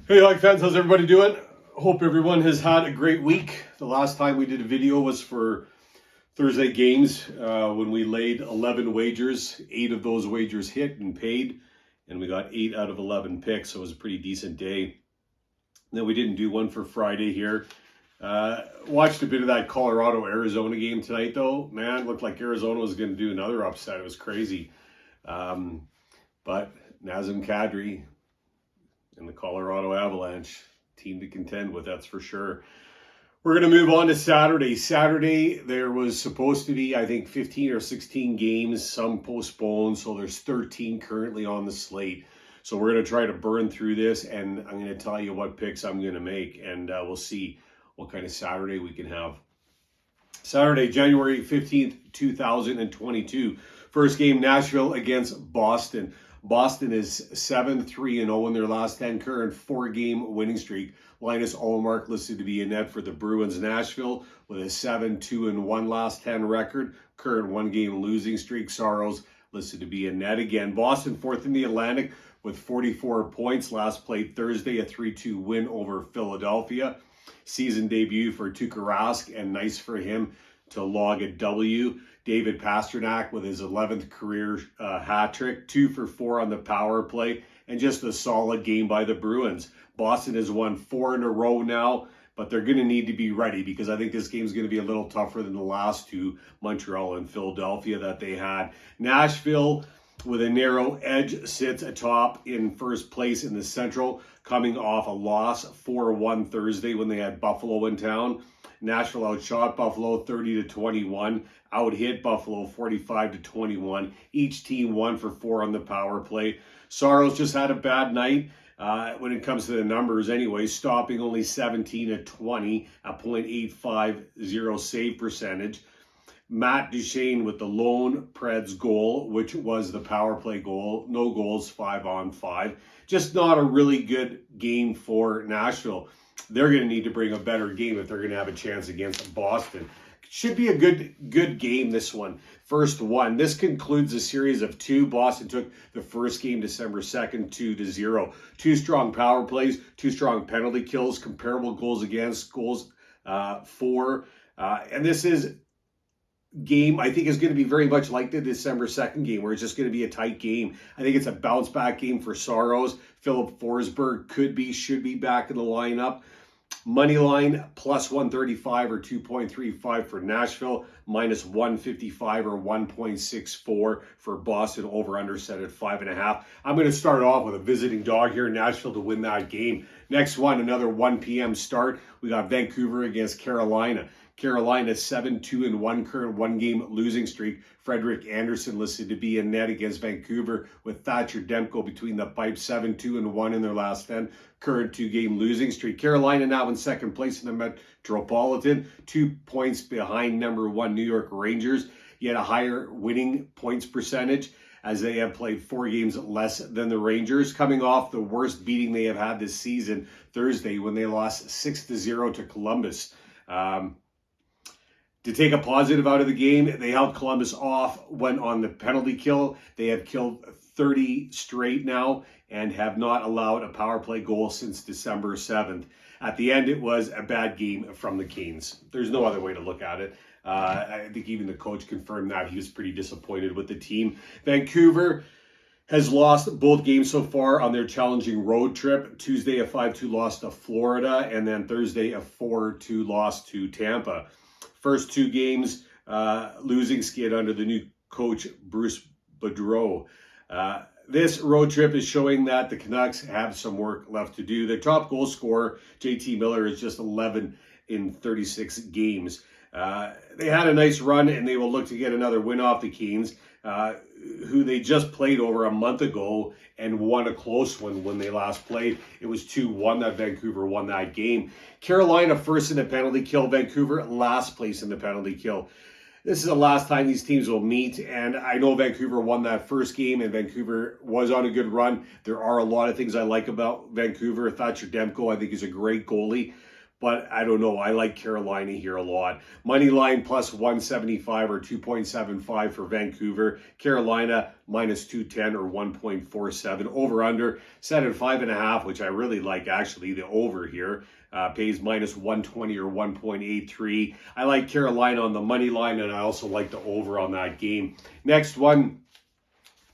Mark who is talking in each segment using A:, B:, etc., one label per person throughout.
A: Hey, like fans, how's everybody doing? Hope everyone has had a great week. The last time we did a video was for Thursday games when we laid 11 wagers. 8 of those wagers hit and paid, and we got 8 out of 11 picks, so it was a pretty decent day. And then we didn't do one for Friday here. Watched a bit of that Colorado-Arizona game tonight, though. Man, it looked like Arizona was going to do another upset. It was crazy. But Nazem Kadri and the Colorado Avalanche, team to contend with, that's for sure. We're going to move on to Saturday. Saturday, there was supposed to be, I think, 15 or 16 games, some postponed, so there's 13 currently on the slate. So we're going to try to burn through this, and I'm going to tell you what picks I'm going to make, and we'll see what kind of Saturday we can have. Saturday, January 15th, 2022. First game, Nashville against Boston. Boston is 7-3-0 in their last 10 current 4-game winning streak. Linus Ullmark listed to be in net for the Bruins. Nashville with a 7-2-1 last 10 record. Current 1-game losing streak. Saros listed to be in net again. Boston fourth in the Atlantic with 44 points. Last played Thursday, a 3-2 win over Philadelphia. Season debut for Tuukka Rask, and nice for him to log a W. David Pastrnak with his 11th career hat trick, 2 for 4 on the power play, and just a solid game by the Bruins. Boston has won 4 in a row now, but they're going to need to be ready because I think this game is going to be a little tougher than the last two, Montreal and Philadelphia, that they had. Nashville, with a narrow edge, sits atop in first place in the Central, coming off a loss 4-1 Thursday when they had Buffalo in town. Nashville outshot Buffalo 30-21, out-hit Buffalo 45-21. Each team 1 for 4 on the power play. Saros just had a bad night when it comes to the numbers anyway, stopping only 17-20, a .850 save percentage. Matt Duchene with the lone Preds goal, which was the power play goal. No goals, 5-on-5. Just not a really good game for Nashville. They're going to need to bring a better game if they're going to have a chance against Boston. Should be a good game, this one. First one. This concludes a series of 2. Boston took the first game December 2nd, 2-0. 2 strong power plays, 2 strong penalty kills, comparable goals against, goals for. And this is game, I think, is going to be very much like the December 2nd game, where it's just going to be a tight game. I think it's a bounce back game for Saros. Philip Forsberg should be back in the lineup. Money line plus 135 or 2.35 for Nashville, minus 155 or 1.64 for Boston. Over under set at 5.5. I'm going to start off with a visiting dog here in Nashville to win that game. Next one, another 1 p.m. start. We got Vancouver against Carolina. Carolina 7-2-1 current 1-game losing streak. Frederik Andersen listed to be in net against Vancouver with Thatcher Demko between the pipes. 7-2-1 in their last 10 current 2-game losing streak. Carolina now in second place in the Metropolitan, 2 points behind number 1 New York Rangers, yet a higher winning points percentage as they have played 4 games less than the Rangers, coming off the worst beating they have had this season Thursday when they lost 6-0 to Columbus. To take a positive out of the game, they held Columbus off, went on the penalty kill. They have killed 30 straight now and have not allowed a power play goal since December 7th. At the end, it was a bad game from the Canes. There's no other way to look at it. I think even the coach confirmed that. He was pretty disappointed with the team. Vancouver has lost both games so far on their challenging road trip. Tuesday, a 5-2 loss to Florida, and then Thursday, a 4-2 loss to Tampa. First 2 games, losing skid under the new coach, Bruce Boudreau. This road trip is showing that the Canucks have some work left to do. Their top goal scorer, JT Miller, is just 11 in 36 games. They had a nice run, and they will look to get another win off the Canes, who they just played over a month ago and won a close one when they last played. It was 2-1 that Vancouver won that game. Carolina first in the penalty kill. Vancouver last place in the penalty kill. This is the last time these teams will meet, and I know Vancouver won that first game, and Vancouver was on a good run. There are a lot of things I like about Vancouver. Thatcher Demko, I think, is a great goalie. But I don't know. I like Carolina here a lot. Money line plus 175 or 2.75 for Vancouver. Carolina minus 210 or 1.47. Over under set at 5.5, which I really like actually. The over here pays minus 120 or 1.83. I like Carolina on the money line, and I also like the over on that game. Next one,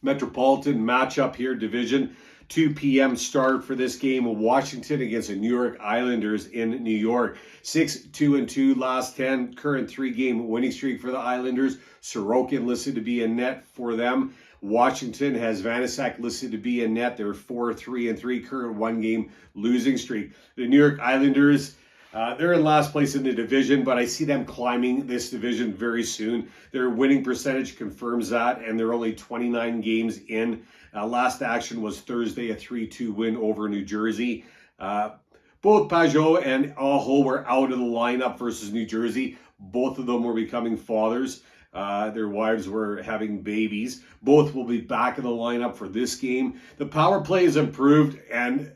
A: Metropolitan matchup here, division. 2 p.m. start for this game. Washington against the New York Islanders in New York. 6-2-2 last 10. Current 3-game winning streak for the Islanders. Sorokin listed to be in net for them. Washington has Vanacek listed to be in net. They're 4-3-3. Current 1-game losing streak. The New York Islanders, they're in last place in the division, but I see them climbing this division very soon. Their winning percentage confirms that, and they're only 29 games in. Last action was Thursday, a 3-2 win over New Jersey. Both Pajot and Aho were out of the lineup versus New Jersey. Both of them were becoming fathers. Their wives were having babies. Both will be back in the lineup for this game. The power play has improved, and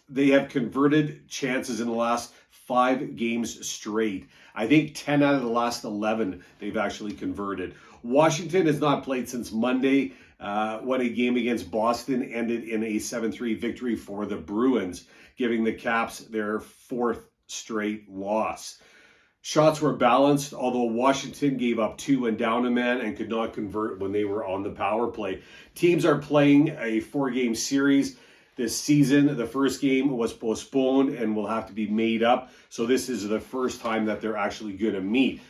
A: they have converted chances in the last 5 games straight. I think 10 out of the last 11 they've actually converted. Washington has not played since Monday. When a game against Boston ended in a 7-3 victory for the Bruins, giving the Caps their 4th straight loss. Shots were balanced, although Washington gave up 2 and down a man and could not convert when they were on the power play. Teams are playing a 4-game series this season. The first game was postponed and will have to be made up. So this is the first time that they're actually going to meet.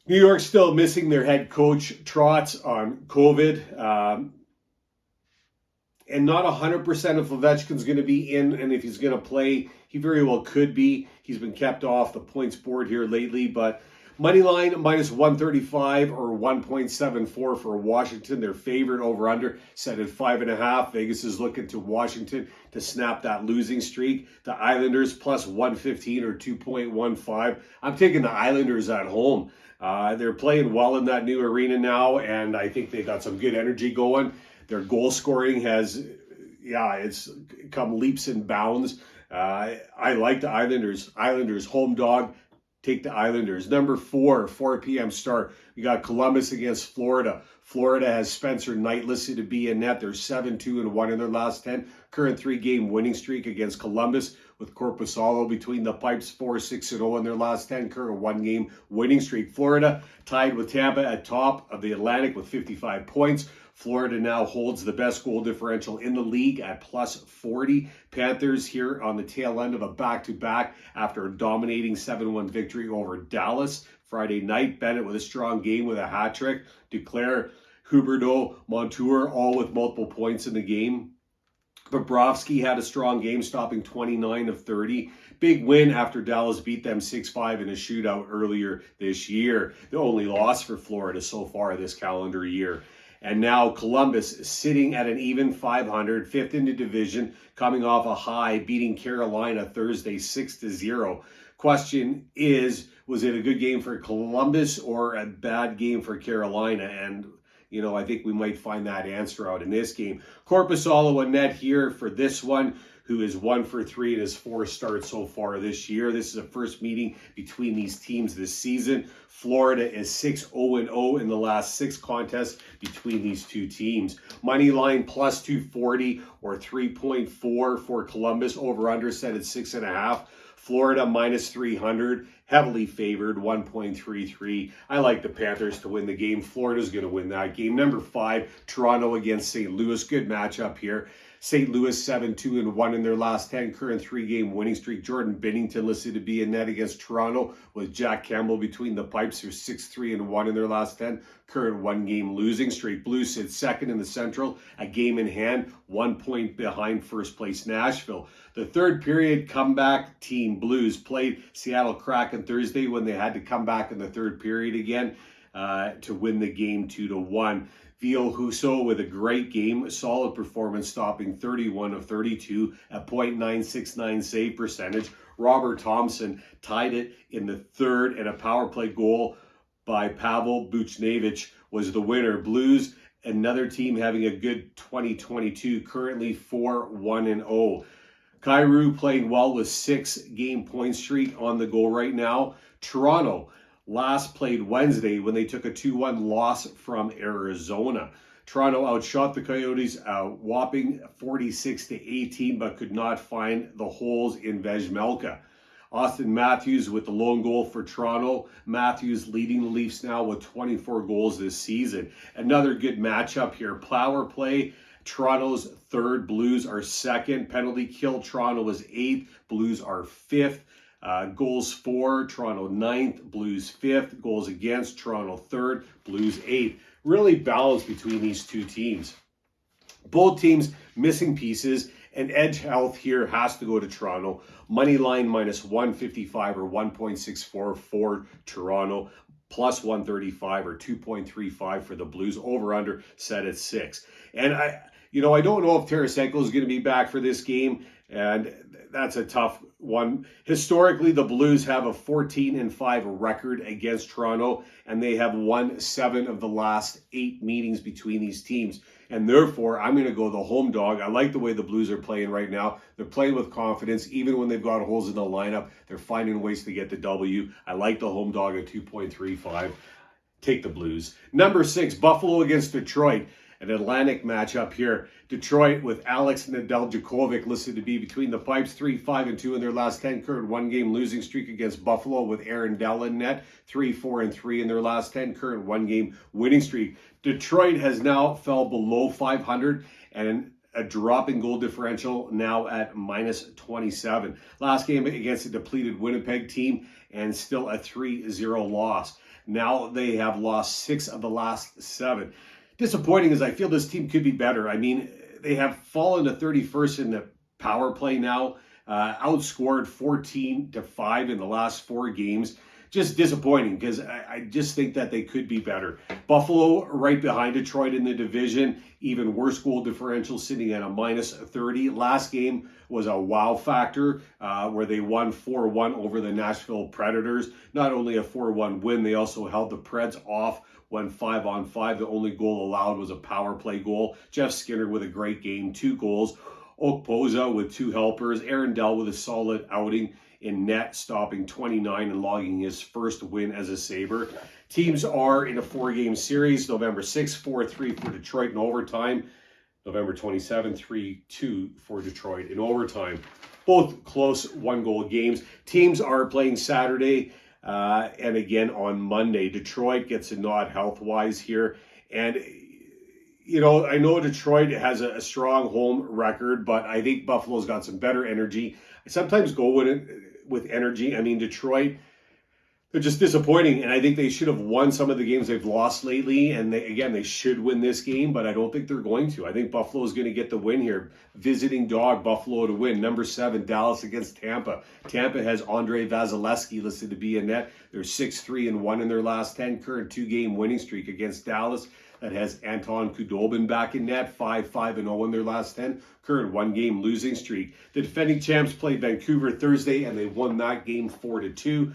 A: New York's still missing their head coach, Trotz, on COVID. And not 100% of Ovechkin's going to be in. And if he's going to play, he very well could be. He's been kept off the points board here lately. But money line minus 135 or 1.74 for Washington. Their favorite over under set at 5.5. Vegas is looking to Washington to snap that losing streak. The Islanders plus 115 or 2.15. I'm taking the Islanders at home. They're playing well in that new arena now, and I think they got some good energy going. Their goal scoring has, it's come leaps and bounds. I like the Islanders. Islanders, home dog. Take the Islanders. Number 4 p.m. start. We got Columbus against Florida. Florida has Spencer Knight listed to be in net. They're 7-2-1 in their last 10. Current 3-game winning streak against Columbus with Korpisalo between the pipes, 4-6-0 in their last 10. Current 1-game winning streak. Florida tied with Tampa at top of the Atlantic with 55 points. Florida now holds the best goal differential in the league at plus 40. Panthers here on the tail end of a back-to-back after a dominating 7-1 victory over Dallas Friday night. Bennett with a strong game with a hat trick. Duclair, Huberdeau, Montour all with multiple points in the game. Bobrovsky had a strong game, stopping 29 of 30. Big win after Dallas beat them 6-5 in a shootout earlier this year. The only loss for Florida so far this calendar year. And now Columbus is sitting at an even 500, 5th in the division, coming off a high, beating Carolina Thursday 6-0. Question is, was it a good game for Columbus or a bad game for Carolina? And, I think we might find that answer out in this game. Korpisalo and net here for this one, who is 1 for 3 in his 4 starts so far this year. This is the first meeting between these teams this season. Florida is 6-0-0 in the last 6 contests between these two teams. Money line plus 240 or 3.4 for Columbus. Over under set at 6.5. Florida minus 300, heavily favored, 1.33. I like the Panthers to win the game. Florida's going to win that game. Number 5, Toronto against St. Louis. Good matchup here. St. Louis 7-2-1 in their last 10, current 3-game winning streak. Jordan Binnington listed to be in net against Toronto with Jack Campbell between the pipes, who's 6-3-1 in their last 10, current 1-game losing streak. Blues sit second in the Central, a game in hand, 1 point behind first place Nashville. The third period comeback team Blues played Seattle Kraken Thursday when they had to come back in the third period again to win the game 2-1. Ville Husso with a great game, a solid performance, stopping 31 of 32 at .969 save percentage. Robert Thompson tied it in the third, and a power play goal by Pavel Buchnevich was the winner. Blues, another team having a good 2022, currently 4-1-0. Kyrou playing well with 6-game point streak on the go right now. Toronto last played Wednesday when they took a 2-1 loss from Arizona. Toronto outshot the Coyotes a whopping 46-18, but could not find the holes in Vejmelka. Austin Matthews with the lone goal for Toronto. Matthews leading the Leafs now with 24 goals this season. Another good matchup here. Power play, Toronto's third, Blues are second. Penalty kill, Toronto is 8th, Blues are 5th. Goals for, Toronto 9th, Blues 5th. Goals against, Toronto 3rd, Blues 8th. Really balanced between these two teams. Both teams missing pieces, and edge health here has to go to Toronto. Money line minus 155 or 1.64 for Toronto, plus 135 or 2.35 for the Blues. Over under set at 6. And I don't know if Tarasenko is going to be back for this game, and that's a tough one. Historically, the Blues have a 14-5 record against Toronto, and they have won 7 of the last 8 meetings between these teams. And therefore, I'm going to go the home dog. I like the way the Blues are playing right now. They're playing with confidence. Even when they've got holes in the lineup, they're finding ways to get the W. I like the home dog at 2.35. Take the Blues. Number 6, Buffalo against Detroit. An Atlantic matchup here. Detroit with Alex Nedeljkovic listed to be between the pipes, 3-5-2 in their last 10. Current 1-game losing streak against Buffalo with Aaron Dell in net, 3-4-3 in their last 10. Current 1-game winning streak. Detroit has now fell below 500 and a drop in goal differential now at minus 27. Last game against a depleted Winnipeg team and still a 3-0 loss. Now they have lost 6 of the last 7. Disappointing as I feel this team could be better. I mean, they have fallen to 31st in the power play now, outscored 14-5 in the last 4 games. Just disappointing because I just think that they could be better. Buffalo right behind Detroit in the division. Even worse goal differential sitting at a minus 30. Last game was a wow factor where they won 4-1 over the Nashville Predators. Not only a 4-1 win, they also held the Preds off, went 5-on-5. The only goal allowed was a power play goal. Jeff Skinner with a great game, 2 goals. Okpoza with 2 helpers. Aaron Dell with a solid outing in net, stopping 29 and logging his first win as a Sabre. Teams are in a 4-game series. November 6th, 4-3 for Detroit in overtime. November 27th, 3-2 for Detroit in overtime. Both close 1-goal games. Teams are playing Saturday and again on Monday. Detroit gets a nod health-wise here. And, I know Detroit has a strong home record, but I think Buffalo's got some better energy. I sometimes go with energy. I mean, Detroit, they're just disappointing, and I think they should have won some of the games they've lost lately, and they should win this game, but I don't think they're going to. I think Buffalo is going to get the win here. Visiting dog, Buffalo to win. Number 7, Dallas against Tampa. Tampa has Andrei Vasilevsky listed to be in net. They're 6-3-1 in their last 10. Current 2-game winning streak against Dallas. That has Anton Khudobin back in net, 5-5-0 in their last 10. Current 1-game losing streak. The defending champs played Vancouver Thursday, and they won that game 4-2.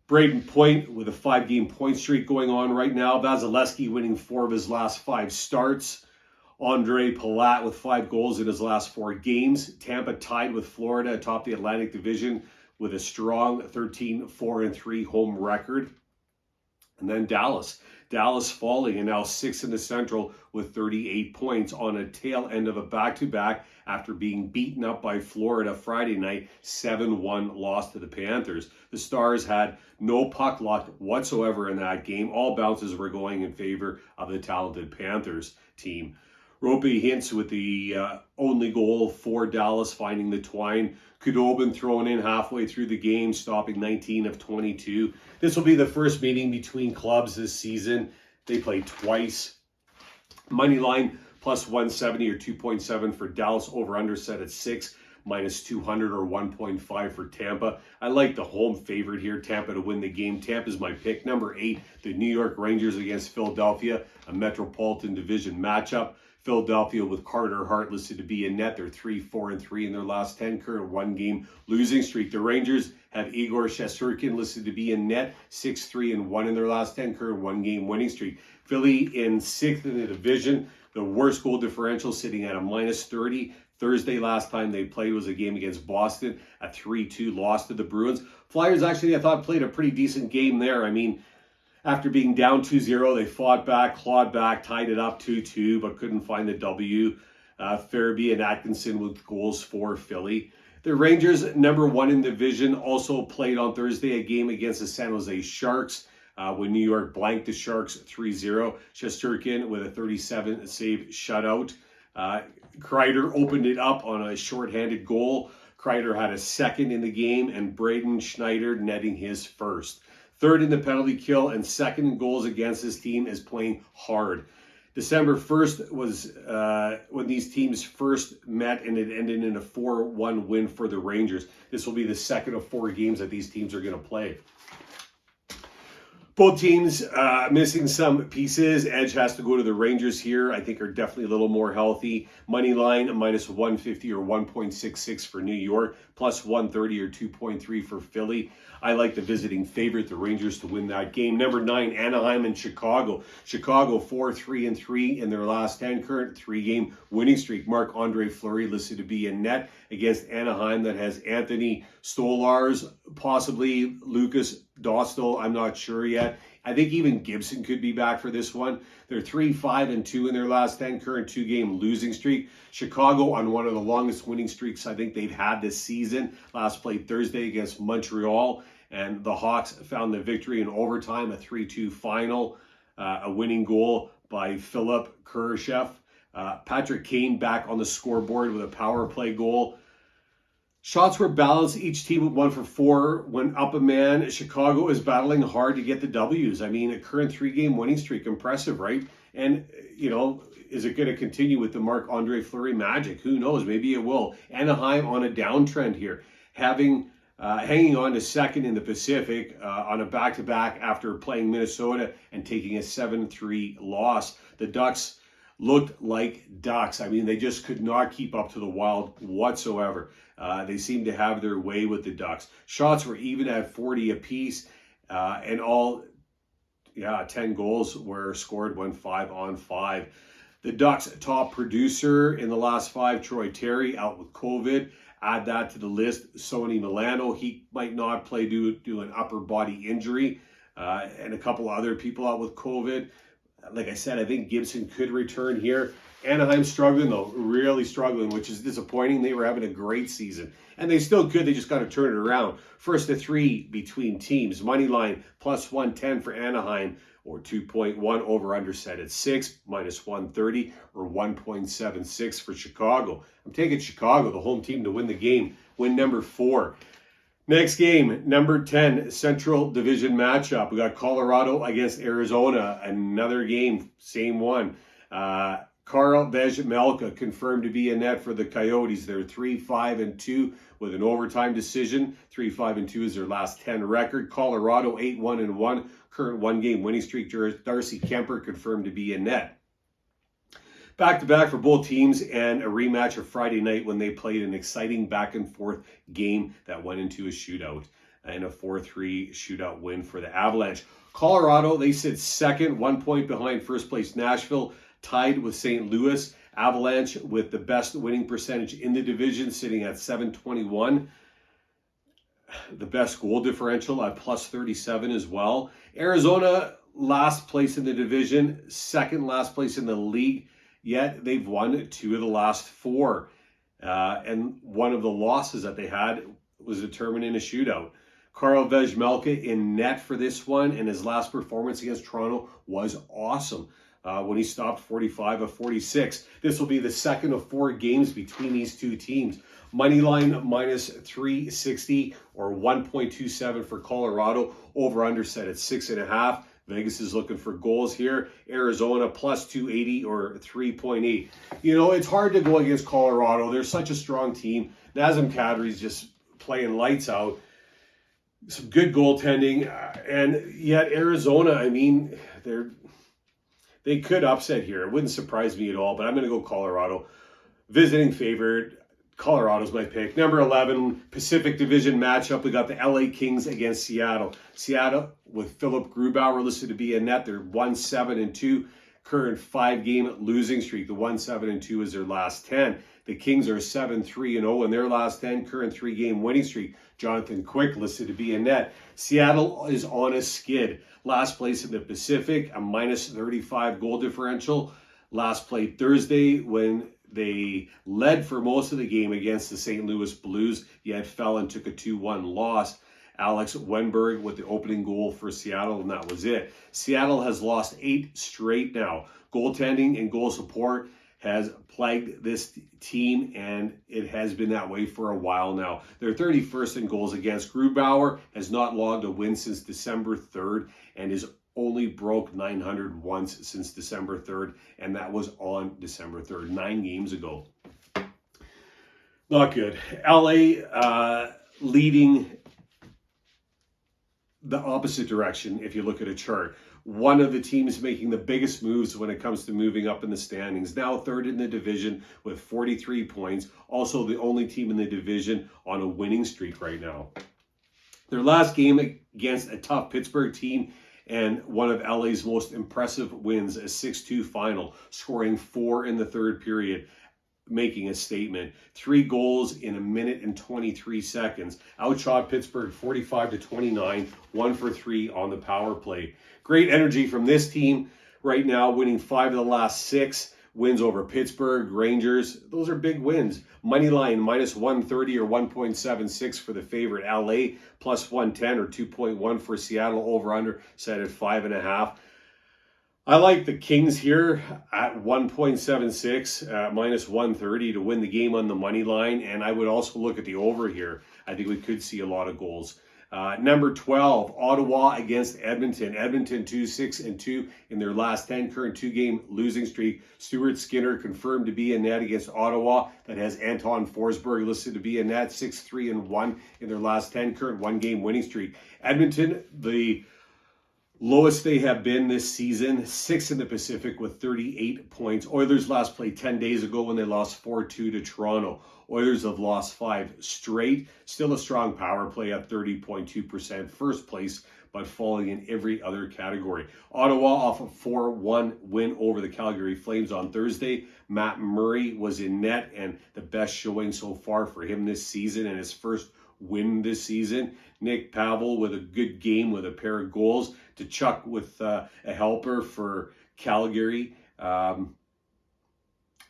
A: Braden Point with a 5-game point streak going on right now. Vasilevsky winning 4 of his last 5 starts. Andre Palat with 5 goals in his last 4 games. Tampa tied with Florida atop the Atlantic Division with a strong 13-4-3 home record. And then Dallas falling and now 6th in the Central with 38 points on a tail end of a back-to-back after being beaten up by Florida Friday night, 7-1 loss to the Panthers. The Stars had no puck luck whatsoever in that game. All bounces were going in favor of the talented Panthers team. Rope Hintz with the only goal for Dallas, finding the twine. Khudobin thrown in halfway through the game, stopping 19 of 22. This will be the first meeting between clubs this season. They play twice. Money line plus 170 or 2.7 for Dallas. Over-under set at 6. Minus 200 or 1.5 for Tampa. I like the home favorite here, Tampa to win the game. Tampa's my pick. Number 8, the New York Rangers against Philadelphia, a Metropolitan Division matchup. Philadelphia with Carter Hart listed to be in net. They're 3-4-3 in their last 10. Current 1-game losing streak. The Rangers have Igor Shesterkin listed to be in net. 6-3-1 in their last 10. Current 1-game winning streak. Philly in 6th in the division. The worst goal differential sitting at a minus 30. Thursday last time they played was a game against Boston, a 3-2 loss to the Bruins. Flyers actually, I thought, played a pretty decent game there. I mean, after being down 2-0, they fought back, clawed back, tied it up 2-2, but couldn't find the W. Farabee and Atkinson with goals for Philly. The Rangers, number 1 in the division, also played on Thursday a game against the San Jose Sharks when New York blanked the Sharks 3-0. Shesterkin with a 37-save shutout. Kreider opened it up on a shorthanded goal. Kreider had a second in the game, and Braden Schneider netting his first. Third in the penalty kill and second in goals against his team is playing hard. December 1st was when these teams first met, and it ended in a 4-1 win for the Rangers. This will be the second of 4 games that these teams are going to play. Both teams missing some pieces. Edge has to go to the Rangers here. I think are definitely a little more healthy. Money line minus 150 or 1.66 for New York, plus 130 or 2.3 for Philly. I like the visiting favorite, the Rangers, to win that game. Number 9, Anaheim and Chicago. Chicago 4-3-3 in their last 10, current 3-game winning streak. Marc-Andre Fleury listed to be in net against Anaheim that has Anthony Stolarz, possibly Lucas Dostal. I'm not sure yet. I think even Gibson could be back for this one. They're 3-5-2 in their last 10, current 2-game losing streak. Chicago on one of the longest winning streaks I think they've had this season. Last played Thursday against Montreal, and the Hawks found the victory in overtime, a 3-2 final, a winning goal by Philip Kurashev. Patrick Kane back on the scoreboard with a power play goal. Shots were balanced. Each team went 1 for 4. Went up a man. Chicago is battling hard to get the W's. I mean, a current 3-game winning streak. Impressive, right? And, you know, is it going to continue with the Marc-Andre Fleury magic? Who knows? Maybe it will. Anaheim on a downtrend here. Hanging on to second in the Pacific on a back-to-back after playing Minnesota and taking a 7-3 loss. The Ducks looked like ducks. I mean, they just could not keep up to the Wild whatsoever. They seemed to have their way with the Ducks. Shots were even at 40 apiece, and all, 10 goals were scored, went 5-on-5. The Ducks' top producer in the last 5, Troy Terry, out with COVID. Add that to the list, Sonny Milano. He might not play due to an upper body injury, and a couple other people out with COVID. Like I said, I think Gibson could return here. Anaheim struggling, though, really struggling, which is disappointing. They were having a great season, and they still could. They just got to turn it around. First to 3 between teams. Money line plus 110 for Anaheim, or 2.1 over under set at 6, minus 130 or 1.76 for Chicago. I'm taking Chicago, the home team, to win the game. Win number 4. Next game, number 10, Central Division matchup. We got Colorado against Arizona. Another game, same one. Karl Vejmelka confirmed to be in net for the Coyotes. They're 3-5-2 with an overtime decision. 3-5-2 is their last 10 record. Colorado 8-1-1, current 1-game winning streak. Darcy Kemper confirmed to be in net. Back-to-back for both teams, and a rematch of Friday night when they played an exciting back-and-forth game that went into a shootout, and a 4-3 shootout win for the Avalanche. Colorado, they sit second, 1 point behind first place Nashville, tied with St. Louis. Avalanche with the best winning percentage in the division, sitting at .721. The best goal differential at plus 37 as well. Arizona, last place in the division, second last place in the league, yet they've won 2 of the last 4. And one of the losses that they had was determined in a shootout. Karl Vejmelka in net for this one, and his last performance against Toronto was awesome. When he stopped 45 of 46. This will be the second of 4 games between these two teams. Money line minus 360 or 1.27 for Colorado. Over under set at 6.5. Vegas is looking for goals here. Arizona plus 280 or 3.8. You know, it's hard to go against Colorado. They're such a strong team. Nazem Kadri's just playing lights out. Some good goaltending. And yet Arizona, I mean, they could upset here. It wouldn't surprise me at all, but I'm going to go Colorado. Visiting favorite. Colorado's my pick. Number 11, Pacific Division matchup. We got the LA Kings against Seattle. Seattle with Philip Grubauer listed to be in net. They're 1-7-2. current 5-game losing streak. The 1-7-2 is their last 10. The Kings are 7-3-0 in their last 10, current 3-game winning streak. Jonathan Quick listed to be in net. Seattle is on a skid. Last place in the Pacific, a minus 35 goal differential. Last played Thursday when they led for most of the game against the St. Louis Blues, yet fell and took a 2-1 loss. Alex Wenberg with the opening goal for Seattle, and that was it. Seattle has lost 8 straight now. Goaltending and goal support has plagued this team, and it has been that way for a while now. They're 31st in goals against. Grubauer has not logged a win since December 3rd and is only broke 900 once since December 3rd, and that was on December 3rd, 9 games ago. Not good. LA leading the opposite direction if you look at a chart. One of the teams making the biggest moves when it comes to moving up in the standings. Now third in the division with 43 points. Also the only team in the division on a winning streak right now. Their last game against a tough Pittsburgh team and one of LA's most impressive wins, a 6-2 final, scoring 4 in the third period, making a statement. 3 goals in a minute and 23 seconds. Outshot Pittsburgh 45-29, 1 for 3 on the power play. Great energy from this team right now, winning 5 of the last 6. Wins over Pittsburgh, Rangers. Those are big wins. Money line minus 130 or 1.76 for the favorite LA, plus 110 or 2.1 for Seattle. Over under set at 5.5. I like the Kings here at 1.76, minus 130 to win the game on the money line. And I would also look at the over here. I think we could see a lot of goals. Number 12, Ottawa against Edmonton. Edmonton 2-6-2 in their last 10, current 2-game losing streak. Stuart Skinner confirmed to be in net against Ottawa. That has Anton Forsberg listed to be in net, 6-3-1 in their last 10, current 1-game winning streak. Edmonton, the lowest they have been this season, 6th in the Pacific with 38 points. Oilers last played 10 days ago when they lost 4-2 to Toronto. Oilers have lost 5 straight. Still a strong power play at 30.2%. First place, but falling in every other category. Ottawa off a 4-1 win over the Calgary Flames on Thursday. Matt Murray was in net and the best showing so far for him this season and his first win this season. Nick Pavel with a good game with a pair of goals. Tkachuk with a helper for Calgary.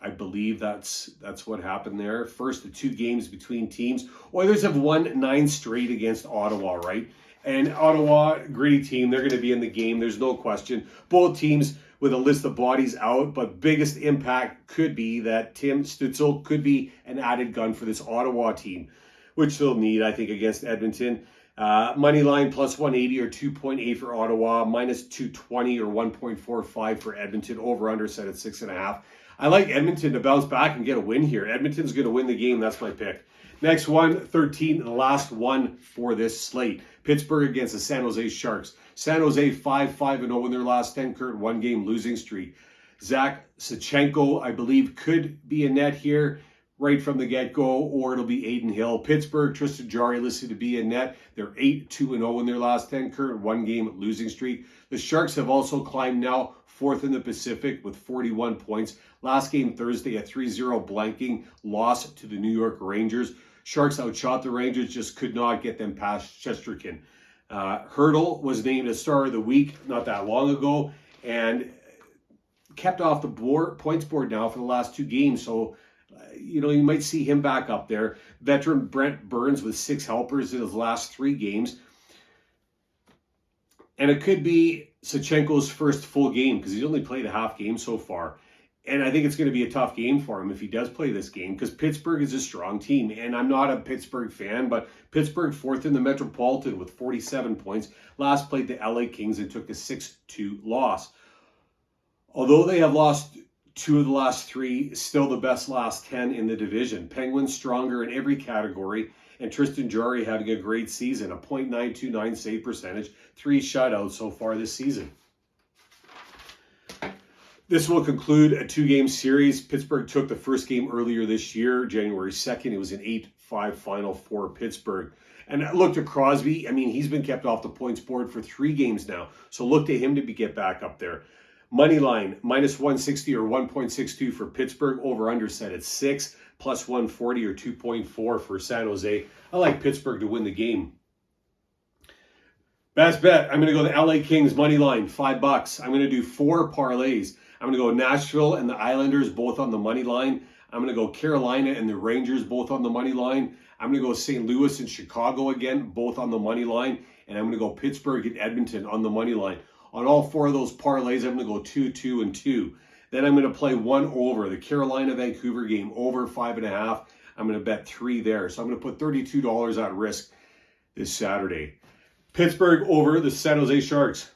A: I believe that's what happened there. First of 2 games between teams. Oilers have won 9 straight against Ottawa, right? And Ottawa, gritty team, they're going to be in the game. There's no question. Both teams with a list of bodies out, but biggest impact could be that Tim Stützle could be an added gun for this Ottawa team, which they'll need, I think, against Edmonton. Money line plus 180 or 2.8 for Ottawa, minus 220 or 1.45 for Edmonton. Over under set at 6.5. I like Edmonton to bounce back and get a win here. Edmonton's going to win the game. That's my pick. Next one, 13, and the last one for this slate. Pittsburgh against the San Jose Sharks. San Jose 5-5-0 in their last 10, current 1-game losing streak. Zach Sachenko, I believe, could be a net here right from the get-go, or it'll be Aiden Hill. Pittsburgh, Tristan Jarry listed to be in net. They're 8-2-0 in their last 10, current 1-game losing streak. The Sharks have also climbed now 4th in the Pacific with 41 points. Last game Thursday, a 3-0 blanking loss to the New York Rangers. Sharks outshot the Rangers, just could not get them past Chesterkin. Hurdle was named a star of the week not that long ago and kept off the points board now for the last 2 games. So, you might see him back up there. Veteran Brent Burns with 6 helpers in his last 3 games. And it could be Sachenko's first full game because he's only played a half game so far. And I think it's going to be a tough game for him if he does play this game because Pittsburgh is a strong team. And I'm not a Pittsburgh fan, but Pittsburgh 4th in the Metropolitan with 47 points. Last played the LA Kings and took a 6-2 loss. Although they have lost 2 of the last 3, still the best last 10 in the division. Penguins stronger in every category. And Tristan Jarry having a great season, a .929 save percentage, 3 shutouts so far this season. This will conclude a 2-game series. Pittsburgh took the first game earlier this year, January 2nd. It was an 8-5 final for Pittsburgh. And look to Crosby. I mean, he's been kept off the points board for 3 games now. So look to him to get back up there. Money line, minus 160 or 1.62 for Pittsburgh. Over under set at 6, plus 140 or 2.4 for San Jose. I like Pittsburgh to win the game. Best bet, I'm going to go the LA Kings money line, $5. I'm going to do 4 parlays. I'm going to go Nashville and the Islanders, both on the money line. I'm going to go Carolina and the Rangers, both on the money line. I'm going to go St. Louis and Chicago again, both on the money line. And I'm going to go Pittsburgh and Edmonton on the money line. On all 4 of those parlays, I'm going to go 2, 2, and 2. Then I'm going to play 1 over, the Carolina-Vancouver game, over 5.5. I'm going to bet 3 there. So I'm going to put $32 at risk this Saturday. Pittsburgh over the San Jose Sharks.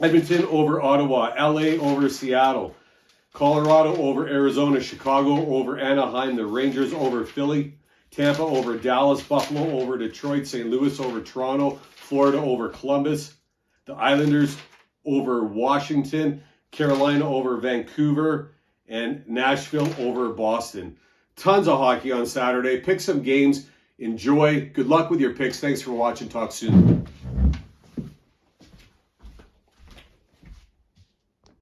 A: Edmonton over Ottawa. LA over Seattle. Colorado over Arizona. Chicago over Anaheim. The Rangers over Philly. Tampa over Dallas. Buffalo over Detroit. St. Louis over Toronto. Florida over Columbus. The Islanders over Washington. Carolina over Vancouver. And Nashville over Boston. Tons of hockey on Saturday. Pick some games. Enjoy. Good luck with your picks. Thanks for watching. Talk soon.